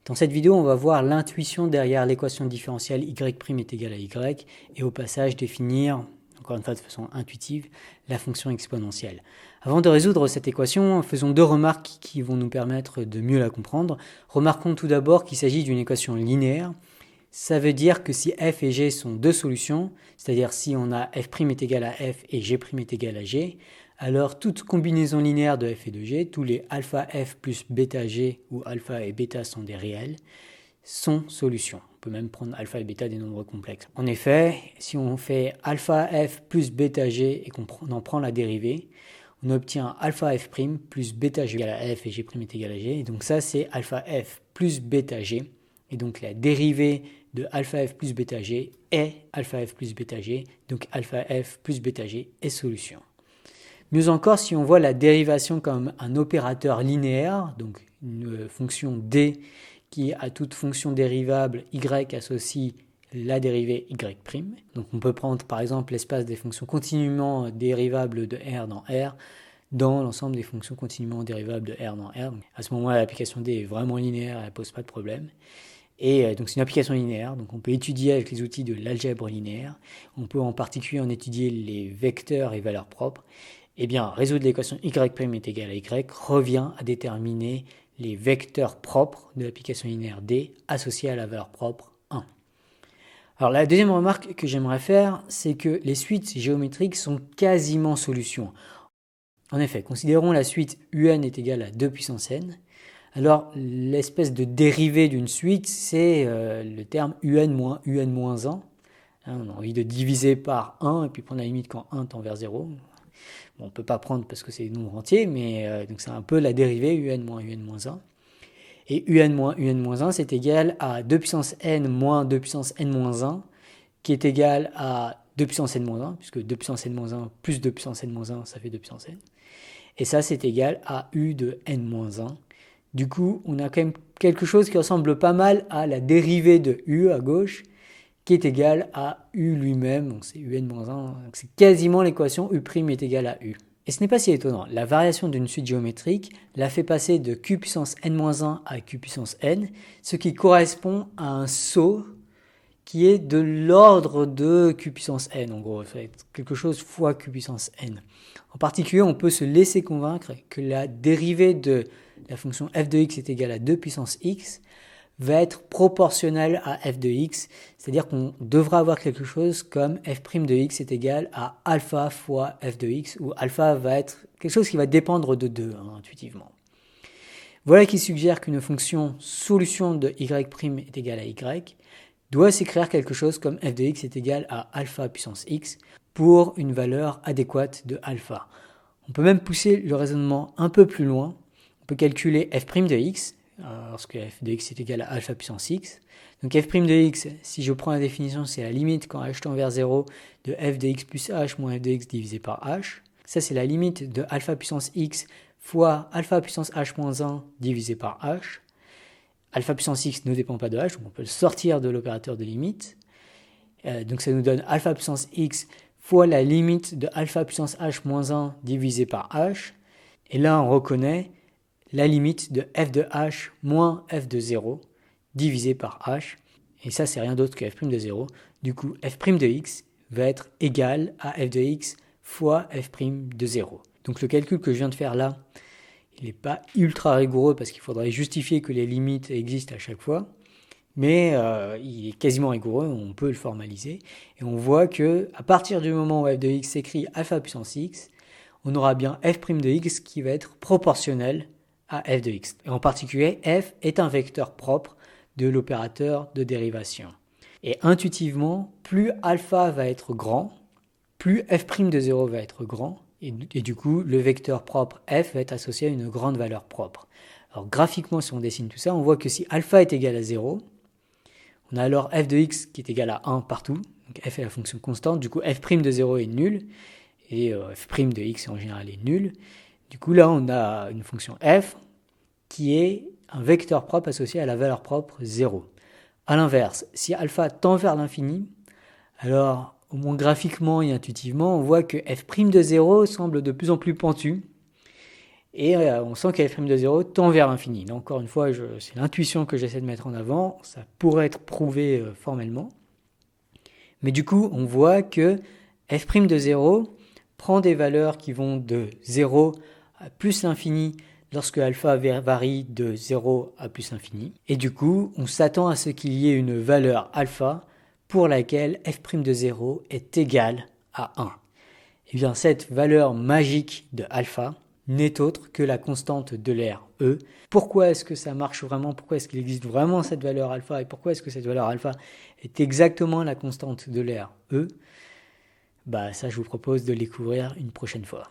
Dans cette vidéo, on va voir l'intuition derrière l'équation différentielle y' est égal à y et au passage définir, encore une fois de façon intuitive, la fonction exponentielle. Avant de résoudre cette équation, faisons deux remarques qui vont nous permettre de mieux la comprendre. Remarquons tout d'abord qu'il s'agit d'une équation linéaire. Ça veut dire que si f et g sont deux solutions, c'est-à-dire si on a f' est égal à f et g' est égal à g, alors toute combinaison linéaire de f et de g, tous les alpha f plus bêta g, où alpha et bêta sont des réels, sont solutions. On peut même prendre alpha et bêta des nombres complexes. En effet, si on fait alpha f plus bêta g et qu'on en prend la dérivée, on obtient alpha f' plus bêta g égal à f et g' est égal à g. Et donc ça, c'est alpha f plus bêta g. Et donc la dérivée de alpha f plus bêta g est alpha f plus bêta g. Donc alpha f plus bêta g est solution. Mieux encore, si on voit la dérivation comme un opérateur linéaire, donc une fonction d qui à toute fonction dérivable y associe la dérivée y'. Donc on peut prendre par exemple l'espace des fonctions continuellement dérivables de R dans R dans l'ensemble des fonctions continuellement dérivables de R dans R. Donc à ce moment-là, l'application d est vraiment linéaire, elle ne pose pas de problème. Et donc c'est une application linéaire, donc on peut étudier avec les outils de l'algèbre linéaire. On peut en particulier en étudier les vecteurs et valeurs propres. Eh bien, résoudre l'équation y' est égal à y revient à déterminer les vecteurs propres de l'application linéaire D associés à la valeur propre 1. Alors la deuxième remarque que j'aimerais faire, c'est que les suites géométriques sont quasiment solutions. En effet, considérons la suite un est égal à 2 puissance n. Alors l'espèce de dérivée d'une suite, c'est le terme un moins 1. On a envie de diviser par 1 et puis prendre la limite quand 1 tend vers 0. Bon, on ne peut pas prendre parce que c'est nombre entier, mais donc c'est un peu la dérivée un moins 1. Et un moins 1, c'est égal à 2 puissance n moins 2 puissance n moins 1, qui est égal à 2 puissance n moins 1, puisque 2 puissance n moins 1 plus 2 puissance n moins 1, ça fait 2 puissance n. Et ça, c'est égal à u de n moins 1. Du coup, on a quand même quelque chose qui ressemble pas mal à la dérivée de u à gauche, qui est égal à u lui-même, donc c'est un-1, donc c'est quasiment l'équation u' est égal à u. Et ce n'est pas si étonnant, la variation d'une suite géométrique la fait passer de q puissance n-1 à q puissance n, ce qui correspond à un saut qui est de l'ordre de q puissance n, en gros, c'est quelque chose fois q puissance n. En particulier, on peut se laisser convaincre que la dérivée de la fonction f de x est égale à 2 puissance x, va être proportionnel à f de x, c'est-à-dire qu'on devra avoir quelque chose comme f' de x est égal à alpha fois f de x, où alpha va être quelque chose qui va dépendre de 2, intuitivement. Voilà qui suggère qu'une fonction solution de y' est égale à y doit s'écrire quelque chose comme f de x est égal à alpha puissance x pour une valeur adéquate de alpha. On peut même pousser le raisonnement un peu plus loin. On peut calculer f' de x, lorsque f de x est égal à alpha puissance x. Donc f' de x, si je prends la définition, c'est la limite quand h tend vers 0 de f de x plus h moins f de x divisé par h. Ça, c'est la limite de alpha puissance x fois alpha puissance h moins 1 divisé par h. Alpha puissance x ne dépend pas de h, donc on peut le sortir de l'opérateur de limite. Donc ça nous donne alpha puissance x fois la limite de alpha puissance h moins 1 divisé par h. Et là, on reconnaît la limite de f de h moins f de 0 divisé par h. Et ça, c'est rien d'autre que f' de 0. Du coup, f' de x va être égal à f de x fois f' de 0. Donc le calcul que je viens de faire là, il n'est pas ultra rigoureux parce qu'il faudrait justifier que les limites existent à chaque fois. Mais il est quasiment rigoureux, on peut le formaliser. Et on voit que à partir du moment où f de x s'écrit alpha puissance x, on aura bien f' de x qui va être proportionnel à f de x. Et en particulier, f est un vecteur propre de l'opérateur de dérivation. Et intuitivement, plus alpha va être grand, plus f' de 0 va être grand, et du coup, le vecteur propre f va être associé à une grande valeur propre. Alors graphiquement, si on dessine tout ça, on voit que si alpha est égal à 0, on a alors f de x qui est égal à 1 partout, donc f est la fonction constante, du coup f' de 0 est nul, et f' de x en général est nul. Du coup là on a une fonction f qui est un vecteur propre associé à la valeur propre 0. A l'inverse, si alpha tend vers l'infini, alors au moins graphiquement et intuitivement, on voit que f' de 0 semble de plus en plus pentu, Et on sent que f' de 0 tend vers l'infini. Donc, encore une fois, c'est l'intuition que j'essaie de mettre en avant. Ça pourrait être prouvé formellement. Mais du coup, on voit que f' de 0 prend des valeurs qui vont de 0 à plus l'infini lorsque alpha varie de 0 à plus l'infini. Et du coup, on s'attend à ce qu'il y ait une valeur alpha pour laquelle f' de 0 est égale à 1. Et bien, cette valeur magique de alpha n'est autre que la constante de l'aire E. Pourquoi est-ce que ça marche vraiment? Pourquoi est-ce qu'il existe vraiment cette valeur alpha? Et pourquoi est-ce que cette valeur alpha est exactement la constante de l'aire E? Ça, je vous propose de le découvrir une prochaine fois.